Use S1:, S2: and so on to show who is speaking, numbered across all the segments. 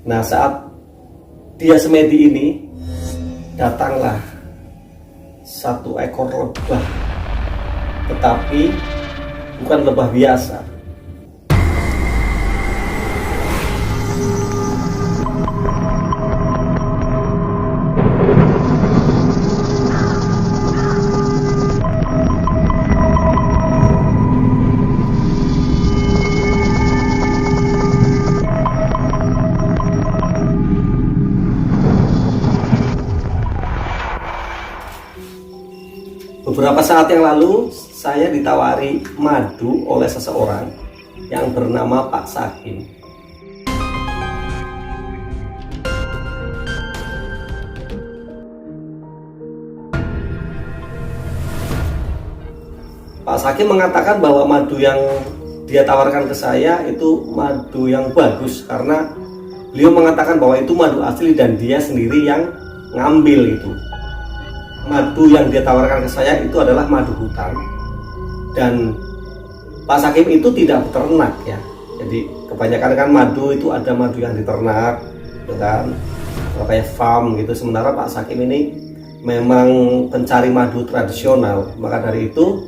S1: Nah, saat dia semedi ini, datanglah satu ekor lebah, tetapi bukan lebah biasa. Beberapa saat yang lalu saya ditawari madu oleh seseorang yang bernama Pak Sakim. Pak Sakim mengatakan bahwa madu yang dia tawarkan ke saya itu madu yang bagus, karena beliau mengatakan bahwa itu madu asli dan dia sendiri yang ngambil itu. Madu yang dia tawarkan ke saya itu adalah madu hutan, dan Pak Sakim itu tidak beternak ya. Jadi kebanyakan kan madu itu ada madu yang diternak, gitu kan, kayak farm gitu. Sementara Pak Sakim ini memang pencari madu tradisional. Maka dari itu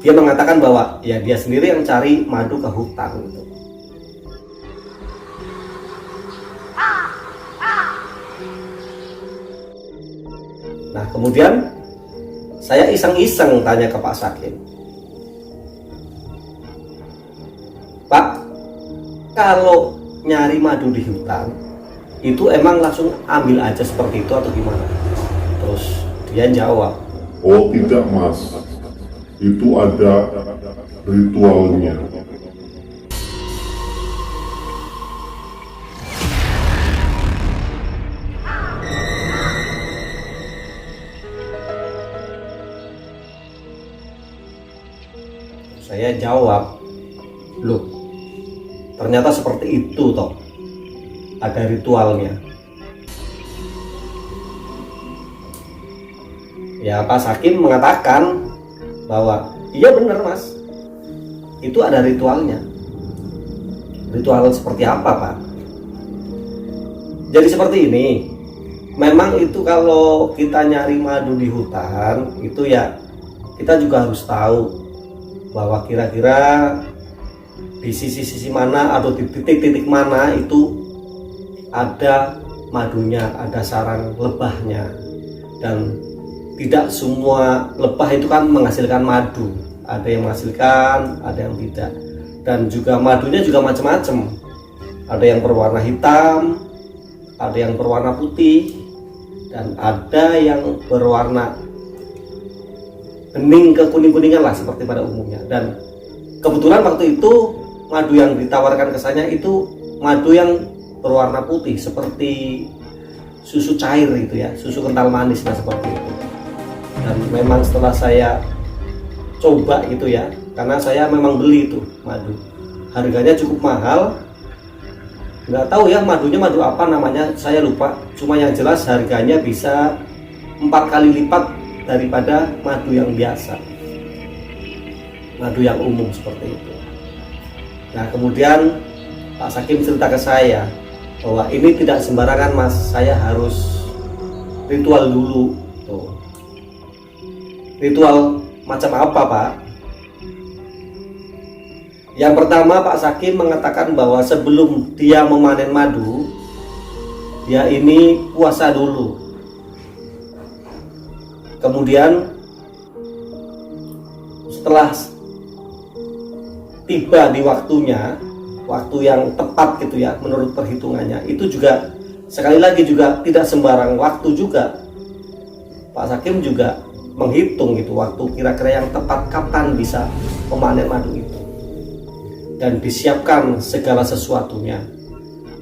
S1: dia mengatakan bahwa ya dia sendiri yang cari madu ke hutan gitu. Nah, kemudian saya iseng-iseng tanya ke Pak Sakim, Pak, kalau nyari madu di hutan itu emang langsung ambil aja seperti itu atau gimana? Terus dia jawab,
S2: oh tidak mas, itu ada ritualnya.
S1: Saya jawab, loh, ternyata seperti itu toh, ada ritualnya. Ya, Pak Sakim mengatakan bahwa iya benar mas, itu ada ritualnya. Ritual seperti apa Pak? Jadi seperti ini, memang itu kalau kita nyari madu di hutan itu ya kita juga harus tahu bahwa kira-kira di sisi-sisi mana atau di titik-titik mana itu ada madunya, ada sarang lebahnya. Dan tidak semua lebah itu kan menghasilkan madu, ada yang menghasilkan, ada yang tidak. Dan juga madunya juga macam-macam, ada yang berwarna hitam, ada yang berwarna putih, dan ada yang berwarna bening ke kuning-kuningan lah seperti pada umumnya. Dan kebetulan waktu itu madu yang ditawarkan ke saya itu madu yang berwarna putih seperti susu cair itu ya, susu kental manis lah seperti itu. Dan memang setelah saya coba gitu ya, karena saya memang beli itu madu, harganya cukup mahal, nggak tahu ya madunya madu apa namanya, saya lupa. Cuma yang jelas harganya bisa 4 kali lipat daripada madu yang biasa, madu yang umum seperti itu. Nah, kemudian Pak Sakim cerita ke saya bahwa ini tidak sembarangan mas, saya harus ritual dulu. Tuh. Ritual macam apa Pak? Yang pertama Pak Sakim mengatakan bahwa sebelum dia memanen madu, dia ini puasa dulu. Kemudian setelah tiba di waktunya, waktu yang tepat gitu ya menurut perhitungannya, itu juga sekali lagi juga tidak sembarang waktu juga. Pak Sakim juga menghitung gitu waktu kira-kira yang tepat kapan bisa memanen madu itu, dan disiapkan segala sesuatunya.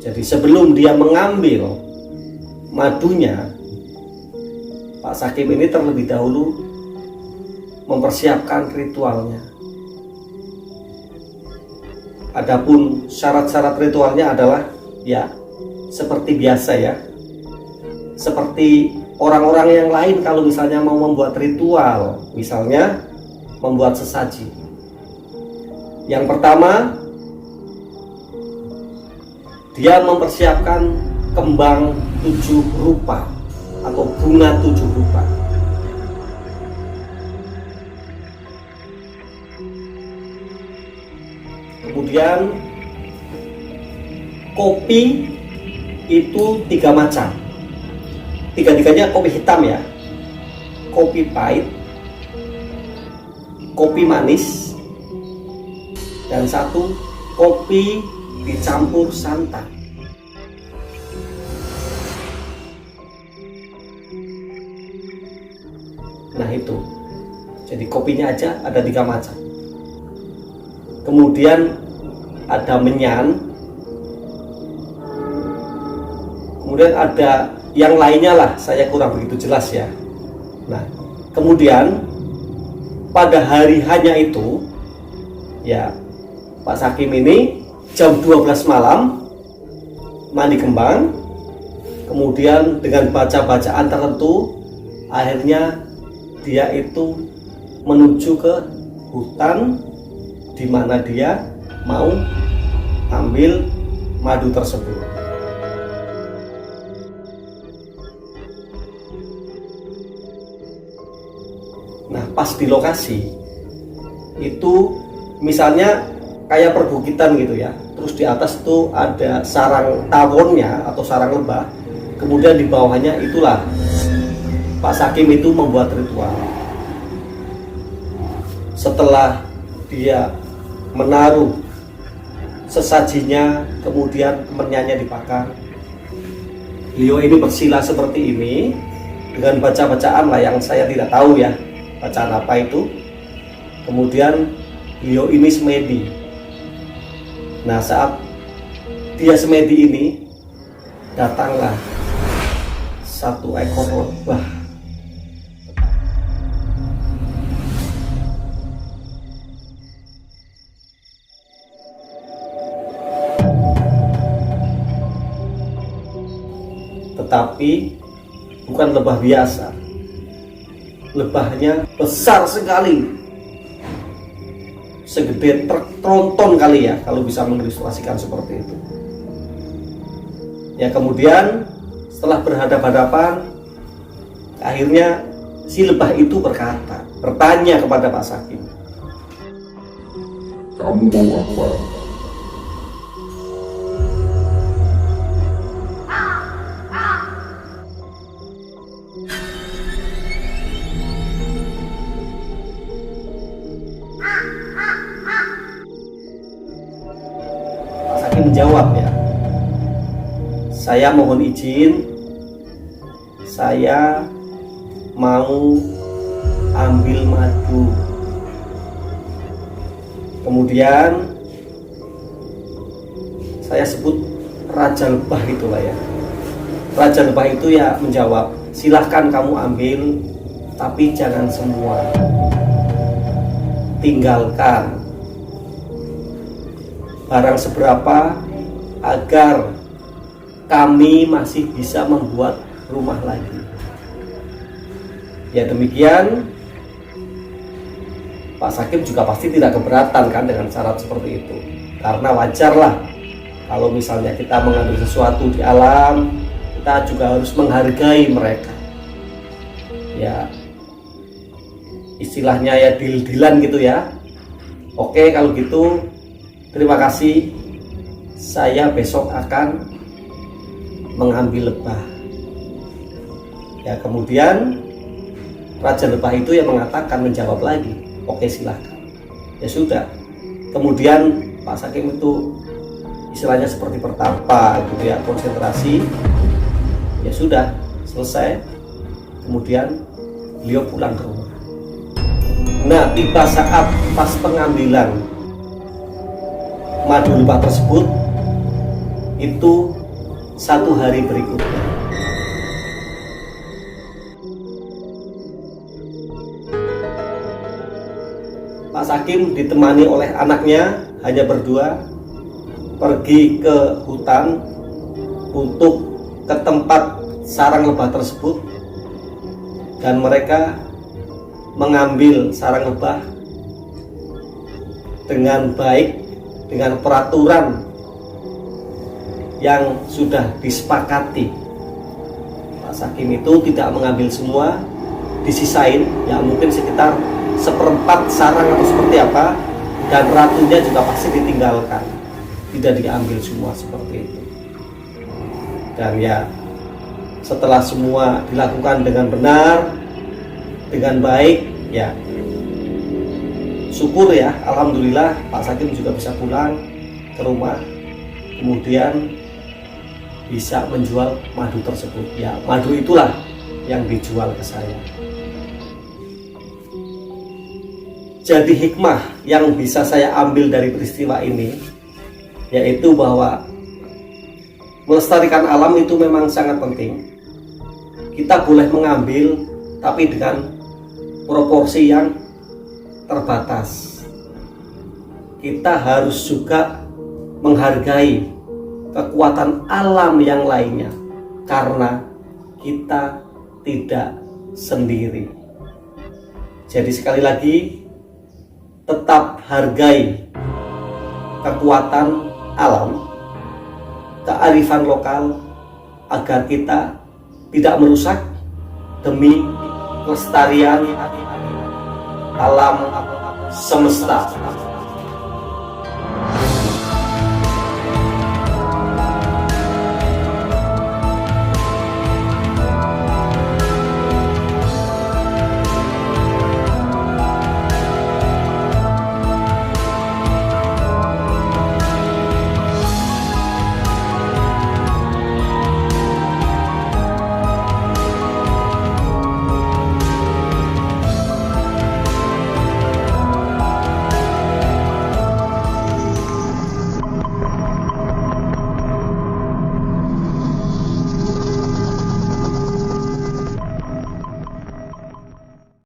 S1: Jadi sebelum dia mengambil madunya, Pak Sakim ini terlebih dahulu mempersiapkan ritualnya. Adapun syarat-syarat ritualnya adalah ya seperti biasa ya, seperti orang-orang yang lain kalau misalnya mau membuat ritual, misalnya membuat sesaji. Yang pertama, dia mempersiapkan kembang 7 rupa atau bunga 7 rupa. Kemudian kopi itu 3 macam. Tiga-tiganya kopi hitam ya. Kopi pahit, kopi manis, dan 1 kopi dicampur santan. Nah itu, jadi kopinya aja ada 3 macam. Kemudian ada menyan, kemudian ada yang lainnya lah, saya kurang begitu jelas ya. Nah, kemudian pada hari hanya itu ya, Pak Sakim ini jam 12 malam mandi kembang, kemudian dengan baca-bacaan tertentu akhirnya dia itu menuju ke hutan di mana dia mau ambil madu tersebut. Nah, pas di lokasi itu misalnya kayak perbukitan gitu ya, terus di atas itu ada sarang tawonnya atau sarang lebah, kemudian di bawahnya itulah Pak Sakim itu membuat ritual. Setelah dia menaruh sesajinya, kemudian kemenyannya dibakar, beliau ini bersila seperti ini dengan baca-bacaan lah yang saya tidak tahu ya bacaan apa itu. Kemudian beliau ini semedi. Nah, saat dia semedi ini, datanglah 1 ekor lebah. Tetapi bukan lebah biasa. Lebahnya besar sekali, segede truk tronton kali ya, kalau bisa mengilustrasikan seperti itu. Ya, kemudian setelah berhadapan-hadapan, akhirnya si lebah itu bertanya kepada Pak Sakim,
S2: Kamu mau apa?
S1: Pak Sakim menjawab ya, saya mohon izin, saya mau ambil madu. Kemudian saya sebut Raja Lebah itulah ya. Raja Lebah itu ya menjawab, silahkan kamu ambil, tapi jangan semua, tinggalkan barang seberapa agar kami masih bisa membuat rumah lagi. Ya demikian, Pak Sakim juga pasti tidak keberatan kan dengan syarat seperti itu, karena wajarlah kalau misalnya kita mengambil sesuatu di alam, kita juga harus menghargai mereka. Ya istilahnya ya deal-dealan gitu ya. Oke, kalau gitu terima kasih, saya besok akan mengambil lebah. Ya kemudian Raja Lebah itu yang mengatakan, menjawab lagi, oke silahkan. Ya sudah, kemudian Pak Sakim itu istilahnya seperti bertapa gitu ya, konsentrasi. Ya sudah, selesai. Kemudian beliau pulang ke rumah. Nah, tiba saat pas pengambilan madu lebah tersebut, itu 1 hari berikutnya. Pak Sakim ditemani oleh anaknya, hanya berdua, pergi ke hutan untuk ke tempat sarang lebah tersebut, dan mereka mengambil sarang lebah dengan baik, dengan peraturan yang sudah disepakati. Pak Sakim itu tidak mengambil semua, disisain ya mungkin sekitar seperempat sarang atau seperti apa, dan ratunya juga pasti ditinggalkan, tidak diambil semua seperti itu. Dan ya setelah semua dilakukan dengan benar, dengan baik, ya syukur ya, alhamdulillah Pak Sakim juga bisa pulang ke rumah, kemudian bisa menjual madu tersebut. Ya madu itulah yang dijual ke saya. Jadi hikmah yang bisa saya ambil dari peristiwa ini yaitu bahwa melestarikan alam itu memang sangat penting. Kita boleh mengambil tapi dengan proporsi yang terbatas. Kita harus juga menghargai kekuatan alam yang lainnya karena kita tidak sendiri. Jadi sekali lagi, tetap hargai kekuatan alam, kearifan lokal agar kita tidak merusak demi kelestarian alam semesta.